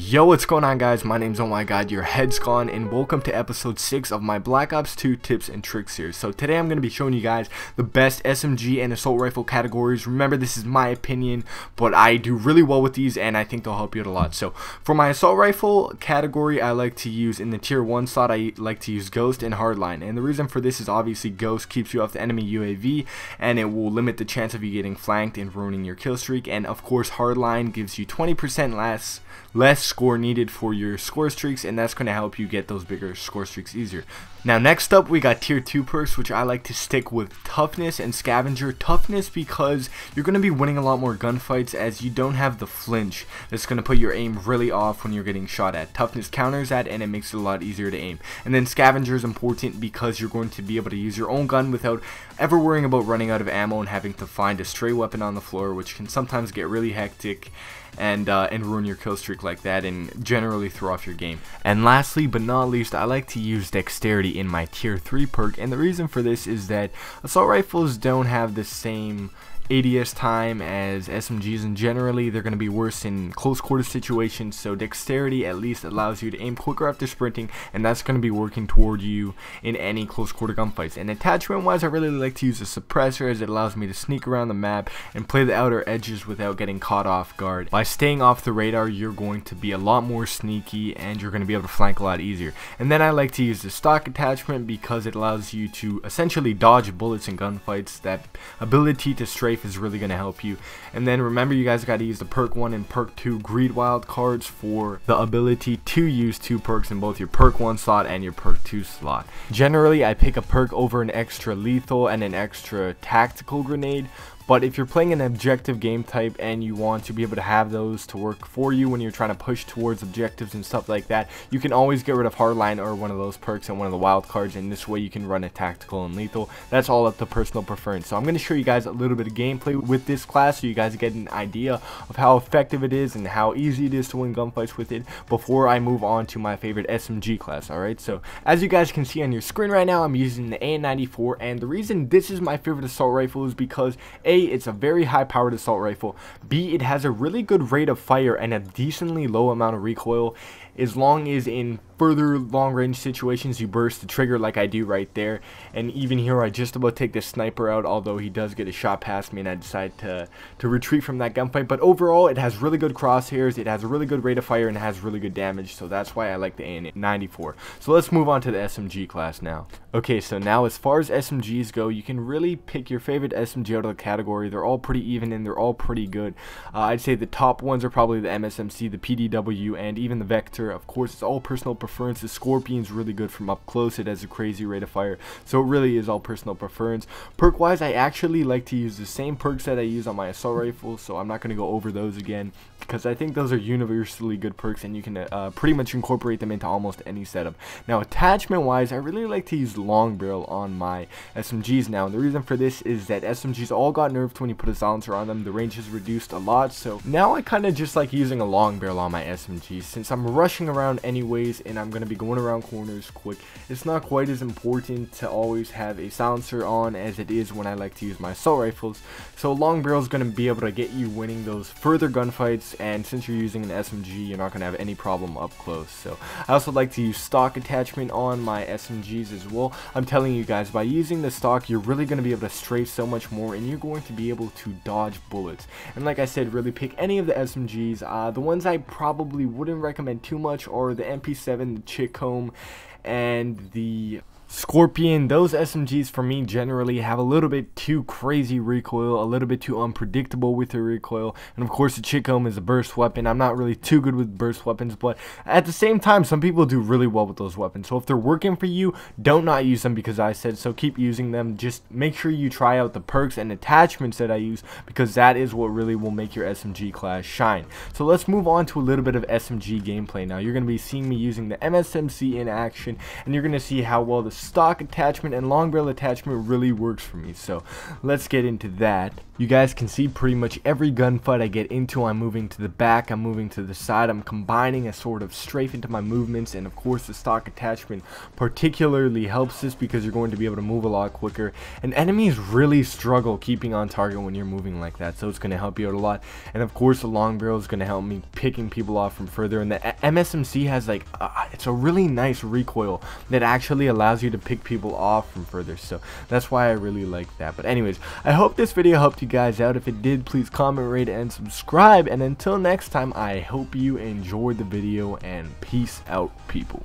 Yo, what's going on, guys? My name's omgurheadsgone, and welcome to episode 6 of my Black Ops 2 tips and tricks series. So today I'm going to be showing you guys the best SMG and assault rifle categories. Remember, this is my opinion, but I do really well with these and I think they'll help you out a lot. So for my assault rifle category, I like to use, in the tier 1 slot, I like to use Ghost and Hardline. And the reason for this is obviously Ghost keeps you off the enemy UAV and it will limit the chance of you getting flanked and ruining your kill streak. And of course, Hardline gives you 20% less score needed for your score streaks, and that's going to help you get those bigger score streaks easier. Now next up, we got tier 2 perks, which I like to stick with Toughness and Scavenger. Toughness because you're going to be winning a lot more gunfights as you don't have the flinch that's going to put your aim really off when you're getting shot at. Toughness counters that and it makes it a lot easier to aim. And then Scavenger is important because you're going to be able to use your own gun without ever worrying about running out of ammo and having to find a stray weapon on the floor, which can sometimes get really hectic and ruin your kill streak like that and generally throw off your game. And lastly but not least, I like to use Dexterity in my tier 3 perk, and the reason for this is that assault rifles don't have the same ADS time as SMGs, and generally they're going to be worse in close quarter situations. So Dexterity at least allows you to aim quicker after sprinting, and that's going to be working toward you in any close quarter gunfights. And attachment wise, I really like to use a suppressor as it allows me to sneak around the map and play the outer edges without getting caught off guard. By staying off the radar, you're going to be a lot more sneaky and you're going to be able to flank a lot easier. And then I like to use the stock attachment because it allows you to essentially dodge bullets in gunfights. That ability to strafe is really going to help you. And then remember, you guys got to use the perk 1 and perk 2 greed wild cards for the ability to use 2 perks in both your perk 1 slot and your perk 2 slot. Generally, I pick a perk over an extra lethal and an extra tactical grenade. But if you're playing an objective game type and you want to be able to have those to work for you when you're trying to push towards objectives and stuff like that, you can always get rid of Hardline or one of those perks and one of the wild cards, and this way you can run a tactical and lethal. That's all up to personal preference. So I'm going to show you guys a little bit of gameplay with this class so you guys get an idea of how effective it is and how easy it is to win gunfights with it before I move on to my favorite SMG class. Alright, so as you guys can see on your screen right now, I'm using the AN-94, and the reason this is my favorite assault rifle is because A, it's a very high powered assault rifle, B, it has a really good rate of fire and a decently low amount of recoil, as long as in further long range situations you burst the trigger like I do right there. And even here I just about take this sniper out, although he does get a shot past me and I decide to retreat from that gunfight. But overall, it has really good crosshairs, it has a really good rate of fire, and it has really good damage, so that's why I like the AN-94. So let's move on to the SMG class now. Okay, so now as far as SMGs go, you can really pick your favorite SMG out of the category. They're all pretty even and they're all pretty good. I'd say the top ones are probably the MSMC, the PDW, and even the Vector. Of course, it's all personal preference. The Scorpion's really good from up close. It has a crazy rate of fire, so it really is all personal preference. Perk wise, I actually like to use the same perks that I use on my assault rifle, so I'm not going to go over those again because I think those are universally good perks and you can pretty much incorporate them into almost any setup. Now attachment wise, I really like to use long barrel on my SMGs now, and the reason for this is that SMGs all got nerfed when you put a silencer on them. The range is reduced a lot, so now I kind of just like using a long barrel on my SMGs. Since I'm rushing around anyways and I'm going to be going around corners quick, it's not quite as important to always have a silencer on as it is when I like to use my assault rifles. So long barrel is going to be able to get you winning those further gunfights, and since you're using an SMG, you're not going to have any problem up close. So I also like to use stock attachment on my SMGs as well. I'm telling you guys, by using the stock, you're really going to be able to strafe so much more and you're going to be able to dodge bullets. And like I said, really pick any of the SMGs. The ones I probably wouldn't recommend too much are the MP7, the Chick-Home, and the Scorpion. Those SMGs for me generally have a little bit too crazy recoil, a little bit too unpredictable with their recoil, and of course the Chick-Home is a burst weapon. I'm not really too good with burst weapons, but at the same time some people do really well with those weapons. So if they're working for you, don't not use them because I said so. Keep using them. Just make sure you try out the perks and attachments that I use, because that is what really will make your SMG class shine. So let's move on to a little bit of SMG gameplay now. You're going to be seeing me using the MSMC in action, and you're going to see how well the stock attachment and long barrel attachment really works for me. So let's get into that. You guys can see pretty much every gunfight I get into, I'm moving to the back, I'm moving to the side, I'm combining a sort of strafe into my movements, and of course the stock attachment particularly helps this because you're going to be able to move a lot quicker, and enemies really struggle keeping on target when you're moving like that, so it's going to help you out a lot. And of course the long barrel is going to help me picking people off from further, and the MSMC has like it's a really nice recoil that actually allows you to pick people off from further, so that's why I really like that. But anyways, I hope this video helped you guys out. If it did, please comment, rate, and subscribe, and until next time, I hope you enjoyed the video, and peace out, people.